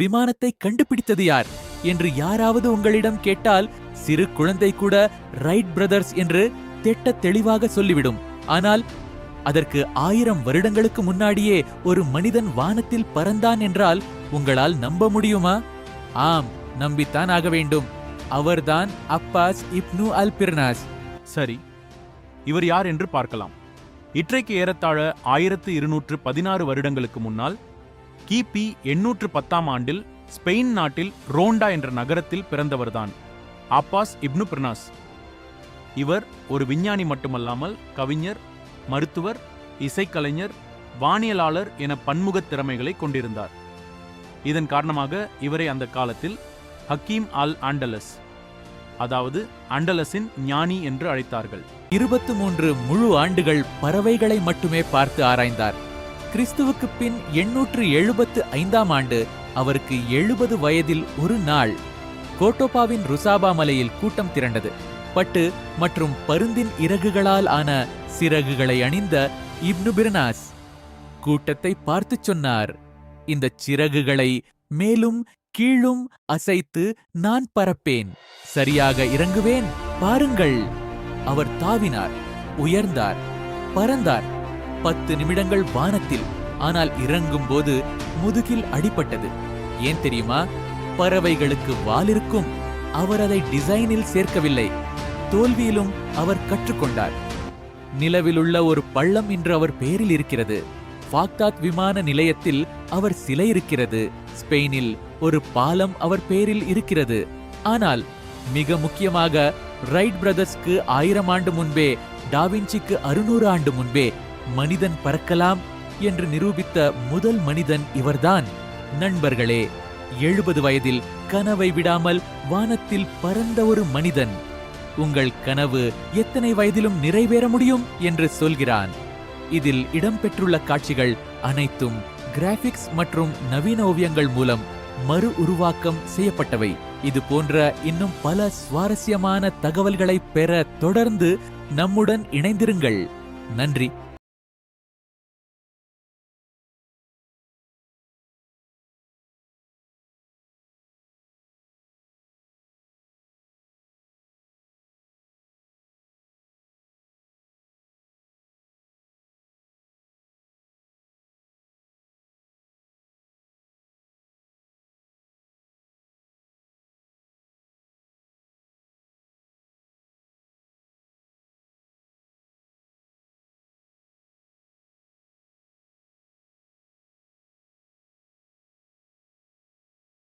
விமானத்தை கண்டுபிடித்தது யார் என்று யாராவது உங்களிடம் கேட்டால் சிறு குழந்தை கூட ரைட் பிரதர்ஸ் என்று திட்ட தெளிவாக சொல்லிவிடும். ஆனால் அதற்கு 1000 வருடங்களுக்கு முன்னாடியே ஒரு மனிதன் வானத்தில் பறந்தான் என்றால் உங்களால் நம்ப முடியுமா? ஆம், நம்பித்தான் ஆக வேண்டும். அவர்தான் அப்பாஸ் இப்னு அல் பிர்னாஸ். சரி, இவர் யார் என்று பார்க்கலாம். இன்றைக்கு ஏறத்தாழ 1216 வருடங்களுக்கு முன்னால் கிபி 810ஆம் ஆண்டில் ஸ்பெயின் நாட்டில் ரோண்டா என்ற நகரத்தில் பிறந்தவர்தான் அப்பாஸ் இப்னு பிர்னாஸ். இவர் ஒரு விஞ்ஞானி மட்டுமல்லாமல் கவிஞர், மருத்துவர், இசைக்கலைஞர், வானியலாளர் என பன்முகத் திறமைகளை கொண்டிருந்தார். இதன் காரணமாக இவரை அந்த காலத்தில் ஹக்கீம் அல் ஆண்டலஸ், அதாவது அண்டலஸின் ஞானி என்று அழைத்தார்கள். 23 முழு ஆண்டுகள் பறவைகளை மட்டுமே பார்த்து ஆராய்ந்தார். கிறிஸ்துவுக்கு பின் 875ஆம் ஆண்டு அவருக்கு 70 வயதில் ஒரு நாள் கோட்டோபாவின் ருசாபா மலையில் கூட்டம் திரண்டது. பட்டு மற்றும் பருந்தின் இறகுகளால் ஆன சிறகுகளை அணிந்த இப்னு பிர்னாஸ் கூட்டத்தை பார்த்துச் சொன்னார், இந்த சிறகுகளை மேலும் கீழும் அசைத்து நான் பறப்பேன், சரியாக இறங்குவேன், பாருங்கள். அவர் தாவினார், உயர்ந்தார், பறந்தார். 10 நிமிடங்கள் வானத்தில். ஆனால் இறங்கும்போது முதுகில் அடிபட்டது. ஏன் தெரியுமா? பறவைகளுக்கு வால் இருக்கும். அவர் அதை டிசைனில் சேர்க்கவில்லை. தோல்வியிலும் அவர் கற்றுக்கொண்டார். நிலவிலுள்ள ஒரு பள்ளம் இன்று அவர் பெயரில் இருக்கிறது. பாக்தாத் விமான நிலையத்தில் அவர் சிலை இருக்கிறது. ஸ்பெயினில் ஒரு பாலம் அவர் பெயரில் இருக்கிறது. ஆனால் மிக முக்கியமாக ரைட் பிரதர்ஸ்க்கு 1000 ஆண்டு முன்பே, டாவின்சிக்கு 600 ஆண்டு முன்பே மனிதன் பறக்கலாம் என்று நிரூபித்த முதல் மனிதன் இவர்தான். நண்பர்களே, 70 வயதில் கனவை விடாமல் வானத்தில் பறந்த ஒரு மனிதன் உங்கள் கனவு எத்தனை வயதிலும் நிறைவேற முடியும் என்று சொல்கிறான். இதில் இடம்பெற்றுள்ள காட்சிகள் அனைத்தும் கிராபிக்ஸ் மற்றும் நவீன ஓவியங்கள் மூலம் மறு உருவாக்கம் செய்யப்பட்டவை. இது போன்ற இன்னும் பல சுவாரஸ்யமான தகவல்களை பெற தொடர்ந்து நம்முடன் இணைந்திருங்கள். நன்றி.